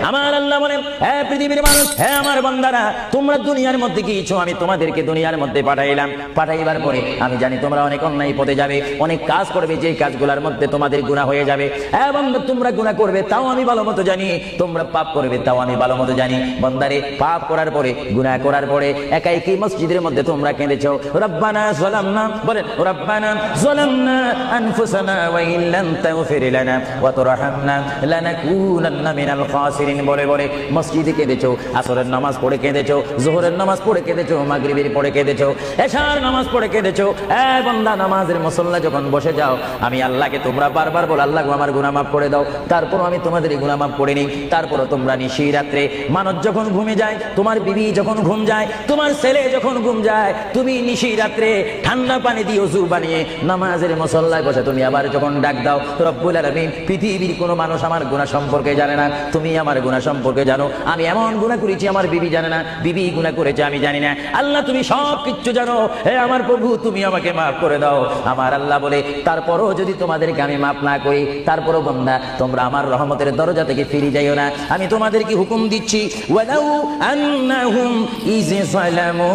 আমার আল্লাহ বলেন, হে পৃথিবীর মানুষ, হে আমার বান্দারা, তোমরা দুনিয়ার মধ্যে গিয়েছো, আমি তোমাদেরকে দুনিয়ার মধ্যে পাঠাইলাম। পাঠাইবার পরে আমি জানি তোমরা অনেক অন্যায় পথে যাবে, অনেক কাজ করবে, যে কাজগুলোর মধ্যে তোমাদের গুনাহ হয়ে যাবে। হ্যাঁ বান্দা, তোমরা গুনাহ করবে তাও আমি ভালো মতো জানি, তোমরা পাপ করবে তাও আমি ভালো মতো জানি। বান্দারে, পাপ করার পরে, গুনাহ করার পরে একাই কি মসজিদের মধ্যে তোমরা কেঁদেছো, রব্বানা যালামনা, বলেন রব্বানা যালামনা আনফুসানা ওয়া ইন লাম তাগফির লানা ওয়া তুরহামনা লানাকুনান্না মিনাল খাসিরিন বলে বলে মসজিদে কেঁদেছো, আসরের নামাজ পড়ে কেঁদেছো, যোহরের নামাজ পড়ে কেঁদেছো, মাগরিবের পড়ে কেঁদেছো, এশার নামাজ পড়ে কেঁদেছো। এ বান্দা, নামাজের মুসল্লা যখন বসে যাও, আমি আল্লাহকে তোমরা বারবার বল, আল্লাহ আমার গুনাহ মাফ করে দাও। তারপরও আমি তোমাদের গুনাহ মাফ করে নিই। তারপরও তোমরা নিশি রাত্রে, মানুষ যখন ঘুমে যায়, তোমার বিবি যখন ঘুম যায়, তোমার ছেলে যখন ঘুম যায়, তুমি নিশি রাত্রে ঠান্ডা পানি দিয়ে ওযু বানিয়ে নামাজের মুসল্লায় বসে তুমি আবার যখন ডাক দাও, রব্বুল আলামিন, পৃথিবীর কোনো মানুষ আমার গুনাহ সম্পর্কে জানে না, তুমি আমার গুনাহ সম্পর্কে জানো। আমি এমন গুনাহ করেছি আমার বিবি জানে না, বিবি গুনাহ করেছে আমি জানি না। আল্লাহ, তুমি সব কিছু জানো। হে আমার প্রভু, তুমি আমাকে মাফ করে দাও। আমার আল্লাহ বলে, তারপরও যদি তোমাদেরকে আমি মাফ না করি, তারপরও বান্দা, তোমরা আমার রহমতের দরজা থেকে ফিরে যাইও না। আমি তোমাদেরকে হুকুম দিচ্ছি, ওয়ালাউ আন্নাহুম ইয যালামু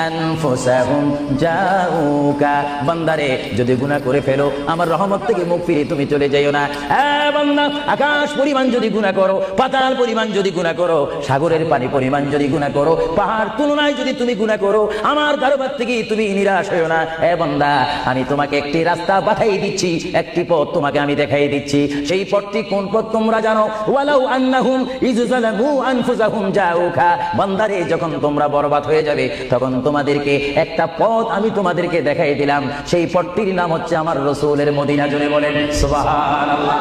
আনফুসাহুম জাউকা, বান্দারে, যদি গুনাহ করে ফেলো, আমার রহমত থেকে মুখ ফিরে তুমি চলে যাইও না। হ্যাঁ বান্দা, আকাশ পরিমাণ যদি গুনাহ করো, পাতাল পরিমাণ যদি গুনাহ করো, সাগরের পানি পরিমাণ যদি গুনাহ করো, পাহাড় তুলনায় যদি তুমি গুনাহ করো, আমার দরবার থেকে তুমি নিরাশ হইও না। এ বান্দা, আমি তোমাকে একটি রাস্তা পাঠিয়ে দিচ্ছি, একটি পথ তোমাকে আমি দেখাই দিচ্ছি। সেই পথটি কোন পথ তোমরা জানো? ওয়ালাউ আন্নাহুম ইয যালামু আনফুসাহুম জাউকা, বান্দারে, যখন তোমরা বরবাদ হয়ে যাবে, তখন তোমাদেরকে একটা পথ আমি তোমাদেরকে দেখাই দিলাম। সেই পথটির নাম হচ্ছে আমার রাসূলের মদিনা। জোরে বলেন সুবহানাল্লাহ।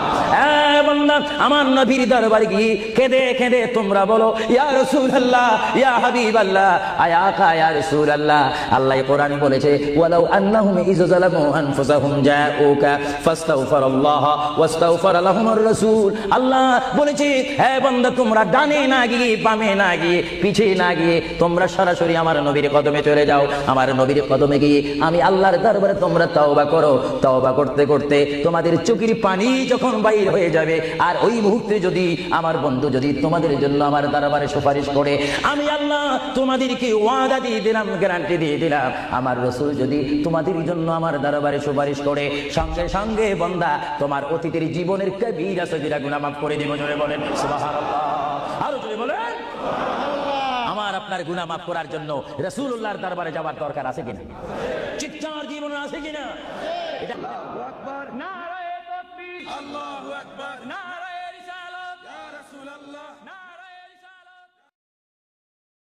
এ বান্দা, আমার নবীর দরবারে গিয়ে কেঁদে কেঁদে তোমরা বলো, ইয়া রাসূলুল্লাহ, ইয়া হাবিবাল্লাহ, আয়াকা ইয়া রাসূলুল্লাহ। আল্লাহ কোরআন বলেছে, ওয়ালাউ আন্নাহুম ইয যালামু আনফুসাহুম জাউকা ফাস্তাগফিরুল্লাহ ওয়াস্তাগফার লাহুমুর রাসূল। আল্লাহ বলেছে, হে বান্দা, তোমরা ডানে না গিয়ে, বামে না গিয়ে, পিছে না গিয়ে, তোমরা সরাসরি আমার নবীর কদমে চলে যাও। আমার নবীর কদমে গিয়ে আমি আল্লাহর দরবারে তোমরা তওবা করো। তওবা করতে করতে তোমাদের চোখের পানি যখন বাইর হয়ে যাবে, আর ওই মুহূর্তে যদি আমার বন্ধু যদি তোমাদের জন্য আমার দরবারে সুপারিশ করে, আমি আল্লাহ তোমাদেরকে ওয়াদা দিয়ে দিলাম, গ্যারান্টি দিয়ে দিলাম, আমার রাসূল যদি তোমাদের জন্য আমার দরবারে সুপারিশ করে, সঙ্গে সঙ্গে বান্দা, তোমার অতীতের জীবনের কবিরা সগীরা গুনাহ মাফ করে দিব। জোরে বলেন সুবহানাল্লাহ। আরো জোরে বলেন। আমার আপনার গুনাহ মাফ করার জন্য রাসূলুল্লাহর দরবারে যাওয়ার দরকার আছে কিনা? চিৎকার জীবনে আছে কিনা? এটা আল্লাহু আকবার, নারায়ে তাকবীর, আল্লাহু আকবার, নারায়ে রিসালাত, ইয়া রাসূলুল্লাহ।